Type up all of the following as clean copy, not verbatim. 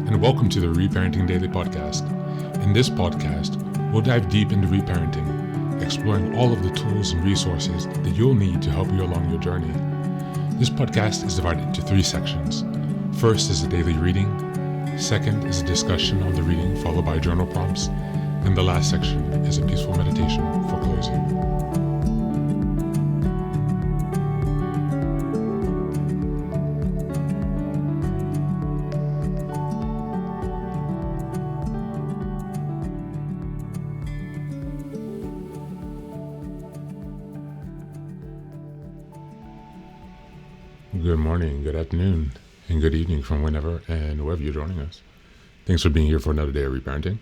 and welcome to the Reparenting Daily podcast. In this podcast, we'll dive deep into reparenting, exploring all of the tools and resources that you'll need to help you along your journey. This podcast is divided into 3 sections. First is a daily reading, second is a discussion on the reading followed by journal prompts, and the last section is a peaceful meditation for closing. Good morning, good afternoon, and good evening from whenever and wherever you're joining us. Thanks for being here for another day of reparenting.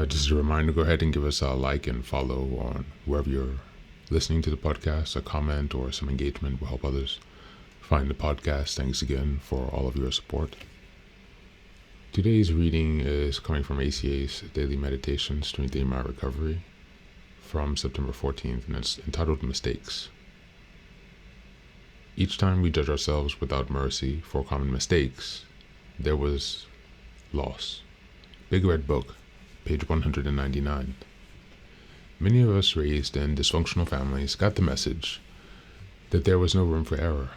Just a reminder, go ahead and give us a like and follow on wherever you're listening to the podcast. A comment or some engagement will help others find the podcast. Thanks again for all of your support. Today's reading is coming from ACA's Daily Meditation, Strengthening My Recovery, from September 14th, and it's entitled Mistakes. Each time we judge ourselves without mercy for common mistakes, there was loss. Big Red Book, page 199. Many of us raised in dysfunctional families got the message that there was no room for error.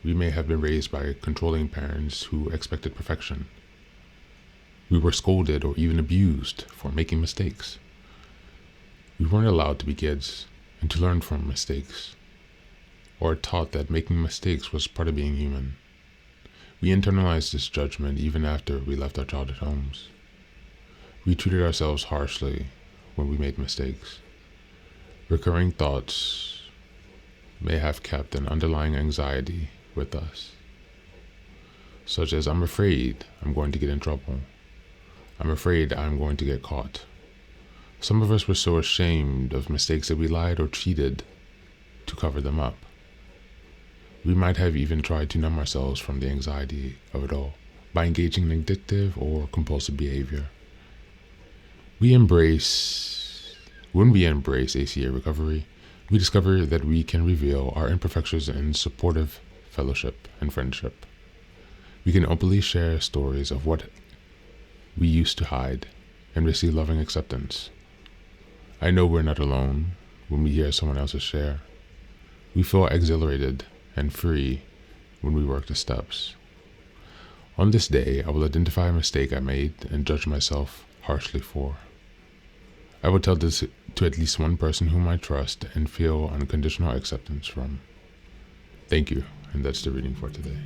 We may have been raised by controlling parents who expected perfection. We were scolded or even abused for making mistakes. We weren't allowed to be kids and to learn from mistakes, or taught that making mistakes was part of being human. We internalized this judgment even after we left our childhood homes. We treated ourselves harshly when we made mistakes. Recurring thoughts may have kept an underlying anxiety with us, such as, I'm afraid I'm going to get in trouble. I'm afraid I'm going to get caught. Some of us were so ashamed of mistakes that we lied or cheated to cover them up. We might have even tried to numb ourselves from the anxiety of it all by engaging in addictive or compulsive behavior. When we embrace ACA recovery, we discover that we can reveal our imperfections in supportive fellowship and friendship. We can openly share stories of what we used to hide and receive loving acceptance. I know we're not alone when we hear someone else's share. We feel exhilarated and free when we work the steps. On this day, I will identify a mistake I made and judge myself harshly for. I will tell this to at least one person whom I trust and feel unconditional acceptance from. Thank you, and that's the reading for today.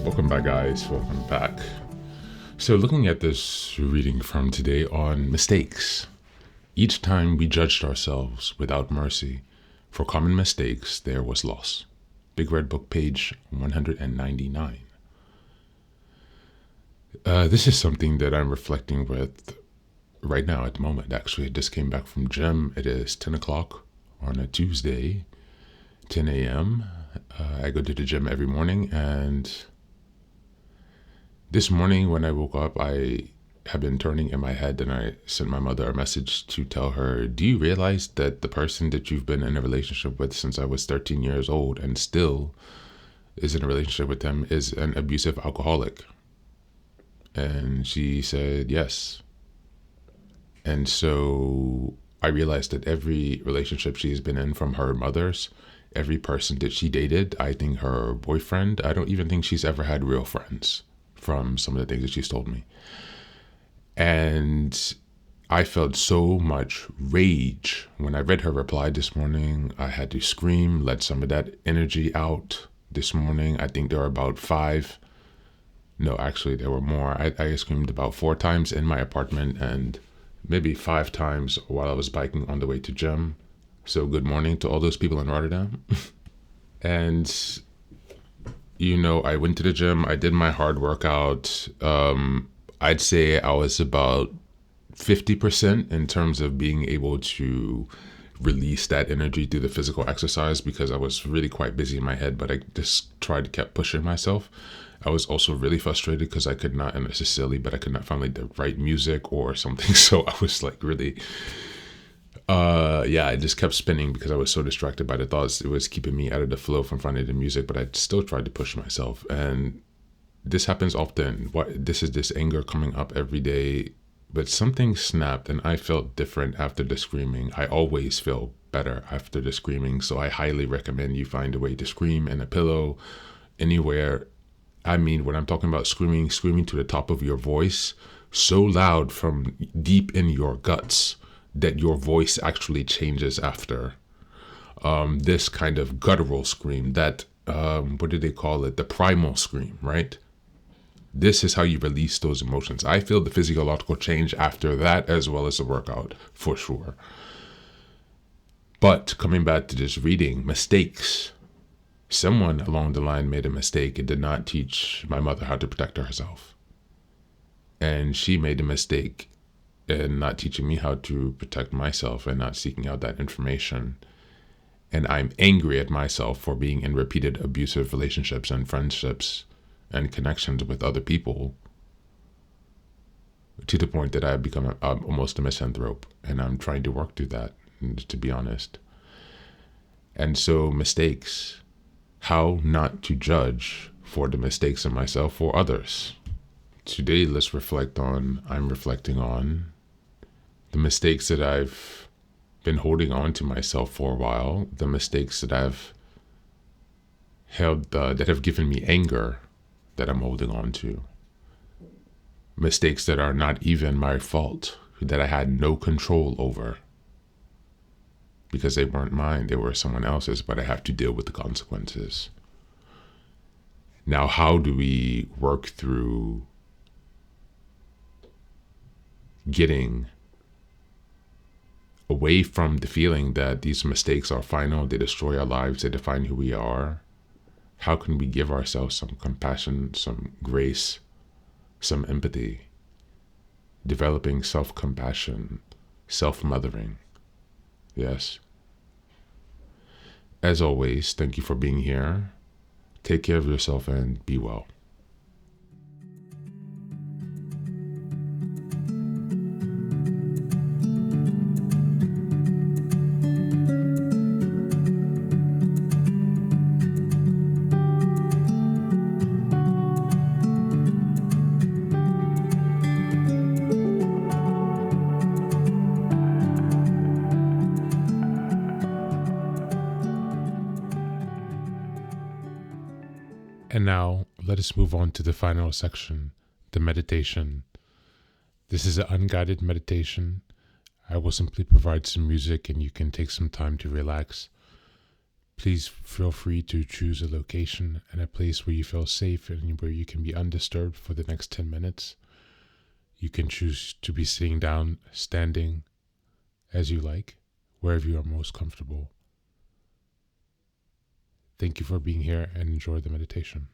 Welcome back, guys. Welcome back. So looking at this reading from today on mistakes. Each time we judged ourselves without mercy for common mistakes, there was loss. Big Red Book, page 199. This is something that I'm reflecting with right now at the moment. Actually, I just came back from gym. It is 10 o'clock on a Tuesday, 10 a.m. I go to the gym every morning, and this morning when I woke up, I have been turning in my head, and I sent my mother a message to tell her, do you realize that the person that you've been in a relationship with since I was 13 years old and still is in a relationship with him is an abusive alcoholic? And she said yes. And so I realized that every relationship she's been in, from her mother's, every person that she dated, I think her boyfriend, I don't even think she's ever had real friends, from some of the things that she's told me. And I felt so much rage when I read her reply this morning. I had to scream, let some of that energy out this morning. I think there were about 5. No, actually, there were more. I screamed about 4 times in my apartment and maybe 5 times while I was biking on the way to gym. So good morning to all those people in Rotterdam. And I went to the gym, I did my hard workout. I'd say I was about 50% in terms of being able to release that energy through the physical exercise because I was really quite busy in my head, but I just tried to keep pushing myself. I was also really frustrated because I could not, and this is silly, but I could not find like the right music or something. So I was like really, yeah, I just kept spinning because I was so distracted by the thoughts. It was keeping me out of the flow from finding the music, but I still tried to push myself. And this happens often. This is this anger coming up every day, but something snapped and I felt different after the screaming. I always feel better after the screaming, so I highly recommend you find a way to scream in a pillow, anywhere. I mean, when I'm talking about screaming, screaming to the top of your voice, so loud from deep in your guts that your voice actually changes after. This kind of guttural scream, that, what do they call it? The primal scream, right? This is how you release those emotions. I feel the physiological change after that as well as the workout, for sure. But coming back to this reading, mistakes. Someone along the line made a mistake and did not teach my mother how to protect herself. And she made a mistake in not teaching me how to protect myself and not seeking out that information. And I'm angry at myself for being in repeated abusive relationships and friendships and connections with other people, to the point that I've become almost a misanthrope. And I'm trying to work through that, to be honest. And so mistakes, how not to judge for the mistakes in myself or others. Today, I'm reflecting on the mistakes that I've been holding on to myself for a while, the mistakes that I've held, that have given me anger that I'm holding on to. Mistakes that are not even my fault, that I had no control over because they weren't mine, they were someone else's, but I have to deal with the consequences. Now, how do we work through getting away from the feeling that these mistakes are final, they destroy our lives, they define who we are? How can we give ourselves some compassion, some grace, some empathy, developing self-compassion, self-mothering? Yes. As always, thank you for being here. Take care of yourself and be well. And now, let us move on to the final section, the meditation. This is an unguided meditation. I will simply provide some music and you can take some time to relax. Please feel free to choose a location and a place where you feel safe and where you can be undisturbed for the next 10 minutes. You can choose to be sitting down, standing, as you like, wherever you are most comfortable. Thank you for being here and enjoy the meditation.